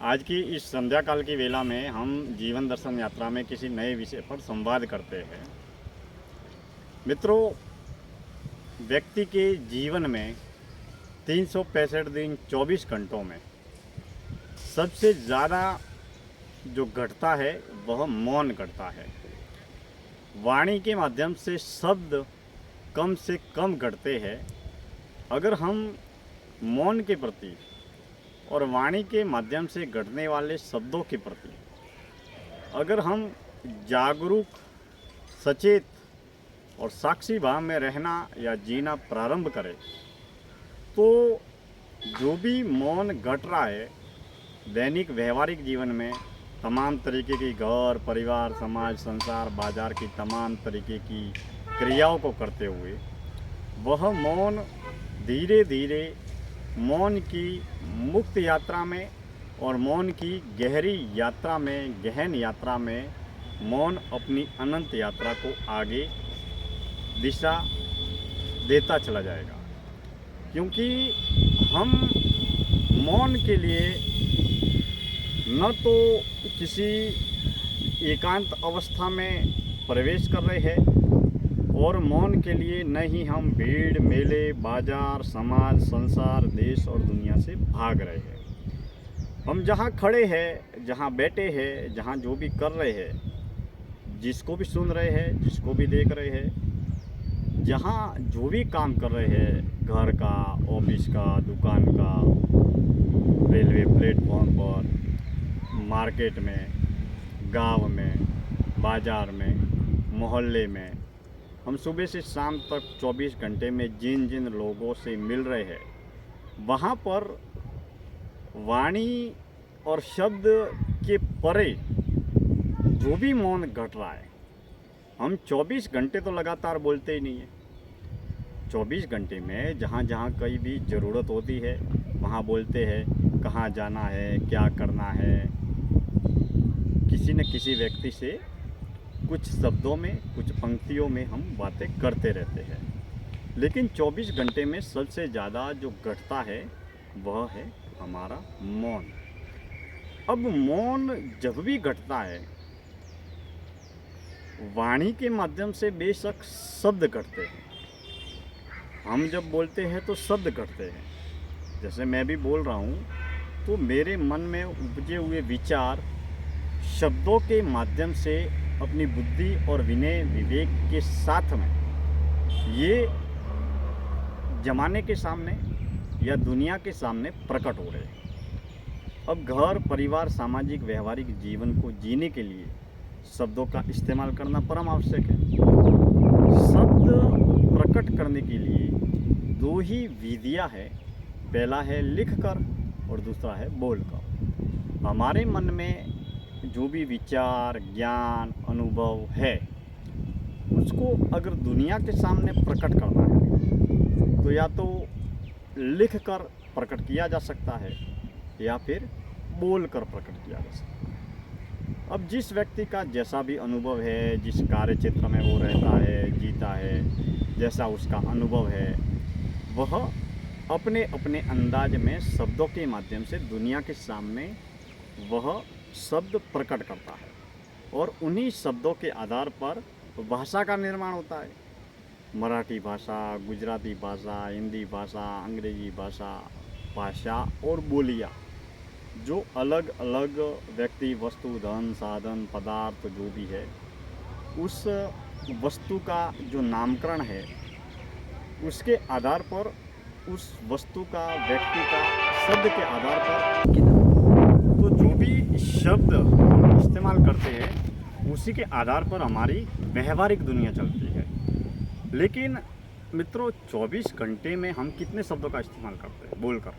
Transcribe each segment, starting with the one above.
आज की इस संध्या काल की वेला में हम जीवन दर्शन यात्रा में किसी नए विषय पर संवाद करते हैं। मित्रों, व्यक्ति के जीवन में 365 दिन 24 घंटों में सबसे ज़्यादा जो घटता है वह मौन घटता है। वाणी के माध्यम से शब्द कम से कम घटते हैं। अगर हम मौन के प्रति और वाणी के माध्यम से घटने वाले शब्दों के प्रति अगर हम जागरूक, सचेत और साक्षी भाव में रहना या जीना प्रारंभ करें तो जो भी मौन घट रहा है दैनिक व्यवहारिक जीवन में, तमाम तरीके की घर, परिवार, समाज, संसार, बाजार की तमाम तरीके की क्रियाओं को करते हुए वह मौन धीरे धीरे मौन की मुक्त यात्रा में और मौन की गहरी यात्रा में, गहन यात्रा में मौन अपनी अनंत यात्रा को आगे दिशा देता चला जाएगा। क्योंकि हम मौन के लिए न तो किसी एकांत अवस्था में प्रवेश कर रहे हैं और मौन के लिए न ही हम भीड़, मेले, बाजार, समाज, संसार, देश और दुनिया से भाग रहे हैं। हम जहाँ खड़े हैं, जहाँ बैठे हैं, जहाँ जो भी कर रहे हैं, जिसको भी सुन रहे हैं, जिसको भी देख रहे हैं, जहाँ जो भी काम कर रहे हैं, घर का, ऑफिस का, दुकान का, रेलवे प्लेटफॉर्म पर, मार्केट में, गांव में, बाज़ार में, मोहल्ले में, हम सुबह से शाम तक 24 घंटे में जिन जिन लोगों से मिल रहे हैं वहाँ पर वाणी और शब्द के परे जो भी मौन घट रहा है, हम 24 घंटे तो लगातार बोलते ही नहीं है। 24 घंटे में जहाँ जहाँ कहीं भी ज़रूरत होती है वहाँ बोलते हैं, कहाँ जाना है, क्या करना है, किसी न किसी व्यक्ति से कुछ शब्दों में, कुछ पंक्तियों में हम बातें करते रहते हैं। लेकिन 24 घंटे में सबसे ज़्यादा जो घटता है वह है हमारा मौन। अब मौन जब भी घटता है, वाणी के माध्यम से बेशक शब्द घटते हैं। हम जब बोलते हैं तो शब्द घटते हैं। जैसे मैं भी बोल रहा हूँ तो मेरे मन में उपजे हुए विचार शब्दों के माध्यम से अपनी बुद्धि और विनय विवेक के साथ में ये जमाने के सामने या दुनिया के सामने प्रकट हो रहे हैं। अब घर, परिवार, सामाजिक व्यवहारिक जीवन को जीने के लिए शब्दों का इस्तेमाल करना परम आवश्यक है। शब्द प्रकट करने के लिए दो ही विधियां हैं। पहला है लिखकर और दूसरा है बोलकर। हमारे मन में जो भी विचार, ज्ञान, अनुभव है उसको अगर दुनिया के सामने प्रकट करना है तो या तो लिख कर प्रकट किया जा सकता है या फिर बोल कर प्रकट किया जा सकता है। अब जिस व्यक्ति का जैसा भी अनुभव है, जिस कार्य क्षेत्र में वो रहता है, जीता है, जैसा उसका अनुभव है, वह अपने अपने अंदाज में शब्दों के माध्यम से दुनिया के सामने वह शब्द प्रकट करता है और उन्हीं शब्दों के आधार पर भाषा का निर्माण होता है। मराठी भाषा, गुजराती भाषा, हिंदी भाषा, अंग्रेजी भाषा और बोलियाँ, जो अलग अलग व्यक्ति, वस्तु, धन, साधन, पदार्थ जो भी है, उस वस्तु का जो नामकरण है उसके आधार पर, उस वस्तु का, व्यक्ति का, शब्द के आधार पर तो जो भी शब्द हम इस्तेमाल करते हैं उसी के आधार पर हमारी व्यवहारिक दुनिया चलती है। लेकिन मित्रों, 24 घंटे में हम कितने शब्दों का इस्तेमाल करते हैं बोलकर,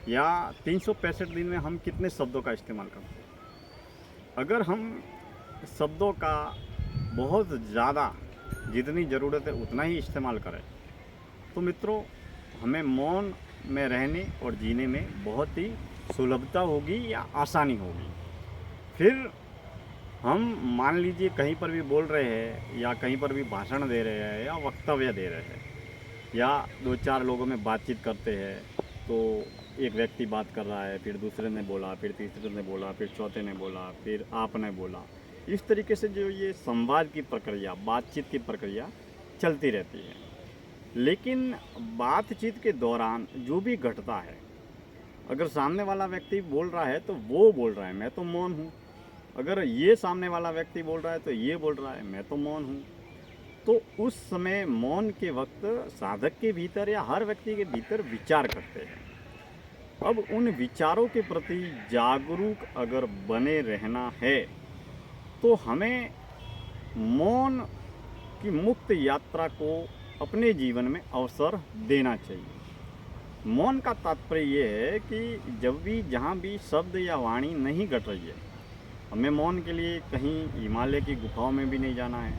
या 365 दिन में हम कितने शब्दों का इस्तेमाल करते हैं? अगर हम शब्दों का बहुत ज़्यादा, जितनी ज़रूरत है उतना ही इस्तेमाल करें तो मित्रों हमें मौन में रहने और जीने में बहुत ही सुलभता होगी या आसानी होगी। फिर हम मान लीजिए कहीं पर भी बोल रहे हैं या कहीं पर भी भाषण दे रहे हैं या वक्तव्य दे रहे हैं या दो चार लोगों में बातचीत करते हैं तो एक व्यक्ति बात कर रहा है, फिर दूसरे ने बोला, फिर तीसरे ने बोला, फिर चौथे ने बोला, फिर आपने बोला। इस तरीके से जो ये संवाद की प्रक्रिया, बातचीत की प्रक्रिया चलती रहती है। लेकिन बातचीत के दौरान जो भी घटता है, अगर सामने वाला व्यक्ति बोल रहा है तो वो बोल रहा है, मैं तो मौन हूँ। अगर ये सामने वाला व्यक्ति बोल रहा है तो ये बोल रहा है, मैं तो मौन हूँ। तो उस समय मौन के वक्त साधक के भीतर या हर व्यक्ति के भीतर विचार करते हैं। अब उन विचारों के प्रति जागरूक अगर बने रहना है तो हमें मौन की मुक्त यात्रा को अपने जीवन में अवसर देना चाहिए। मौन का तात्पर्य ये है कि जब भी जहाँ भी शब्द या वाणी नहीं घट रही है, हमें मौन के लिए कहीं हिमालय की गुफाओं में भी नहीं जाना है,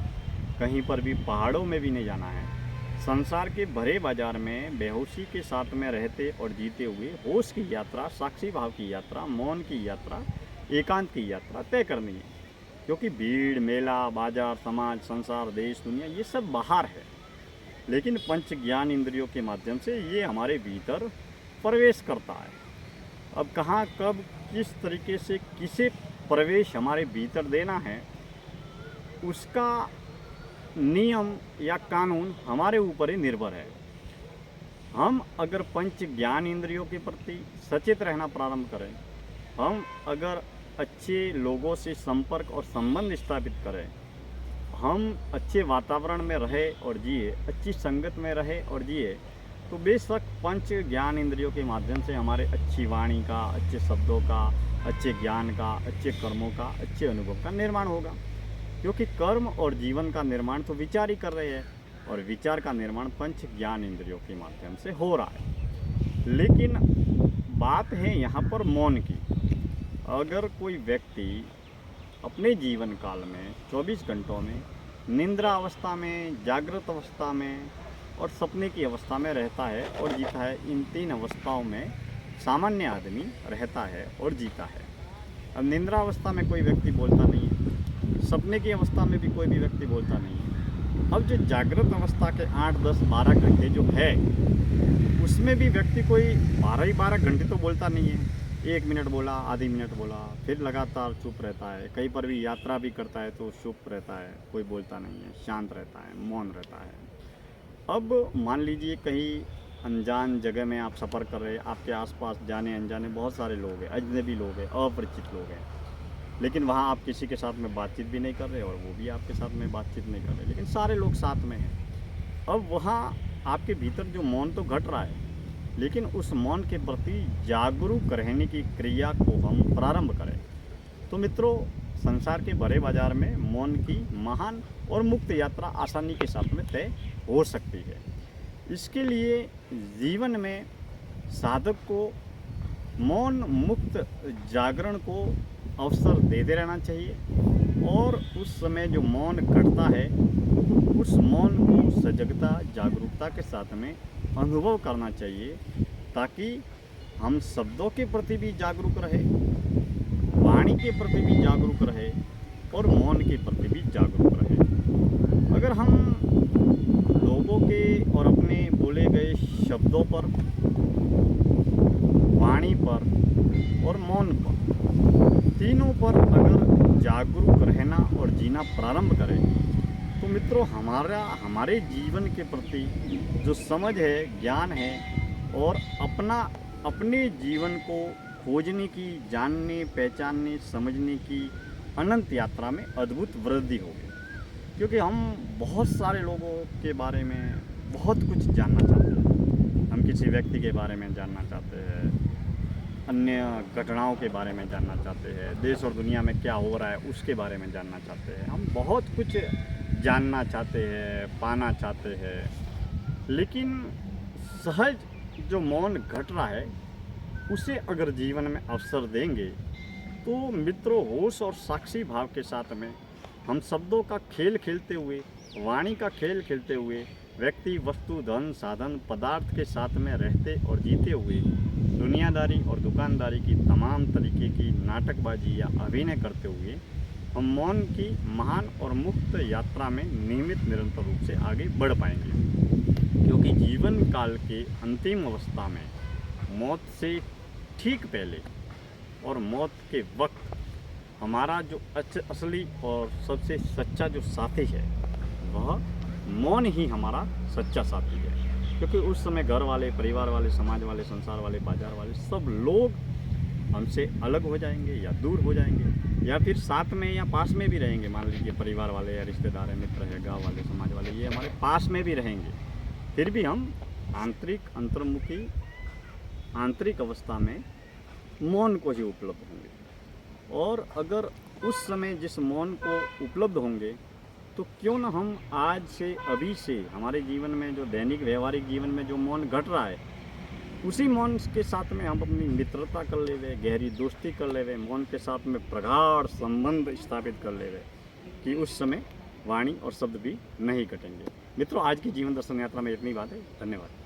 कहीं पर भी पहाड़ों में भी नहीं जाना है। संसार के भरे बाजार में बेहोशी के साथ में रहते और जीते हुए होश की यात्रा, साक्षी भाव की यात्रा, मौन की यात्रा, एकांत की यात्रा तय करनी है। क्योंकि भीड़, मेला, बाजार, समाज, संसार, देश, दुनिया ये सब बाहर है, लेकिन पंच ज्ञान इंद्रियों के माध्यम से ये हमारे भीतर प्रवेश करता है। अब कहाँ, कब, किस तरीके से किसे प्रवेश हमारे भीतर देना है, उसका नियम या कानून हमारे ऊपर ही निर्भर है। हम अगर पंच ज्ञान इंद्रियों के प्रति सचेत रहना प्रारंभ करें, हम अगर अच्छे लोगों से संपर्क और संबंध स्थापित करें, हम अच्छे वातावरण में रहे और जिए, अच्छी संगत में रहे और जिए, तो बेशक पंच ज्ञान इंद्रियों के माध्यम से हमारे अच्छी वाणी का, अच्छे शब्दों का, अच्छे ज्ञान का, अच्छे कर्मों का, अच्छे अनुभव का निर्माण होगा। क्योंकि कर्म और जीवन का निर्माण तो विचार ही कर रहे हैं, और विचार का निर्माण पंच ज्ञान इंद्रियों के माध्यम से हो रहा है। लेकिन बात है यहाँ पर मौन की। अगर कोई व्यक्ति अपने जीवन काल में 24 घंटों में निद्रा अवस्था में, जागृत अवस्था में और सपने की अवस्था में रहता है और जीता है, इन तीन अवस्थाओं में सामान्य आदमी रहता है और जीता है। अब निद्रा अवस्था में कोई व्यक्ति बोलता नहीं है, सपने की अवस्था में भी कोई भी व्यक्ति बोलता नहीं है। अब जो जागृत अवस्था के 8, 10, 12 घंटे जो है, उसमें भी व्यक्ति कोई 12 घंटे तो बोलता नहीं है। 1 मिनट बोला, आधी मिनट बोला, फिर लगातार चुप रहता है। कहीं पर भी यात्रा भी करता है तो चुप रहता है, कोई बोलता नहीं है, शांत रहता है, मौन रहता है। अब मान लीजिए कहीं अनजान जगह में आप सफ़र कर रहे हैं, आपके आसपास जाने अनजाने बहुत सारे लोग हैं, अजनबी लोग हैं, अपरिचित लोग हैं, लेकिन वहाँ आप किसी के साथ में बातचीत भी नहीं कर रहे और वो भी आपके साथ में बातचीत नहीं कर रहे, लेकिन सारे लोग साथ में हैं। अब वहाँ आपके भीतर जो मौन तो घट रहा है, लेकिन उस मौन के प्रति जागरूक रहने की क्रिया को हम प्रारंभ करें तो मित्रों, संसार के बड़े बाजार में मौन की महान और मुक्त यात्रा आसानी के साथ में तय हो सकती है। इसके लिए जीवन में साधक को मौन मुक्त जागरण को अवसर देते रहना चाहिए, और उस समय जो मौन घटता है उस मौन को सजगता, जागरूकता के साथ में अनुभव करना चाहिए, ताकि हम शब्दों के प्रति भी जागरूक रहे, वाणी के प्रति भी जागरूक रहे और मौन के प्रति भी जागरूक रहे। अगर हम लोगों के और अपने बोले गए शब्दों पर, वाणी पर और मौन पर, तीनों पर अगर जागरूक रहना और जीना प्रारंभ करें तो मित्रों, हमारे जीवन के प्रति जो समझ है, ज्ञान है, और अपने जीवन को खोजने की, जानने, पहचानने, समझने की अनंत यात्रा में अद्भुत वृद्धि होगी। क्योंकि हम बहुत सारे लोगों के बारे में बहुत कुछ जानना चाहते हैं। हम किसी व्यक्ति के बारे में जानना चाहते हैं, अन्य घटनाओं के बारे में जानना चाहते हैं, देश और दुनिया में क्या हो रहा है उसके बारे में जानना चाहते हैं। हम बहुत कुछ जानना चाहते हैं, पाना चाहते हैं, लेकिन सहज जो मौन घट रहा है उसे अगर जीवन में अवसर देंगे तो मित्रों, होश और साक्षी भाव के साथ में हम शब्दों का खेल खेलते हुए, वाणी का खेल खेलते हुए, व्यक्ति, वस्तु, धन, साधन, पदार्थ के साथ में रहते और जीते हुए दुनियादारी और दुकानदारी की तमाम तरीके की नाटकबाजी या अभिनय करते हुए हम मौन की महान और मुक्त यात्रा में नियमित निरंतर रूप से आगे बढ़ पाएंगे। क्योंकि जीवन काल के अंतिम अवस्था में मौत से ठीक पहले और मौत के वक्त हमारा जो असली और सबसे सच्चा जो साथी है वह मौन ही हमारा सच्चा साथी है। क्योंकि उस समय घर वाले, परिवार वाले, समाज वाले, संसार वाले, बाजार वाले सब लोग हमसे अलग हो जाएंगे या दूर हो जाएंगे या फिर साथ में या पास में भी रहेंगे। मान लीजिए परिवार वाले या रिश्तेदार है, मित्र है, गांव वाले, समाज वाले, ये हमारे पास में भी रहेंगे, फिर भी हम आंतरिक अंतर्मुखी आंतरिक अवस्था में मौन को ही उपलब्ध होंगे। और अगर उस समय जिस मौन को उपलब्ध होंगे तो क्यों ना हम आज से, अभी से हमारे जीवन में जो दैनिक व्यवहारिक जीवन में जो मौन घट रहा है उसी मौन के साथ में हम अपनी मित्रता कर लेवे, गहरी दोस्ती कर लेवे, मौन के साथ में प्रगाढ़ संबंध स्थापित कर लेवे कि उस समय वाणी और शब्द भी नहीं कटेंगे। मित्रों, आज की जीवन दर्शन यात्रा में इतनी बात है। धन्यवाद।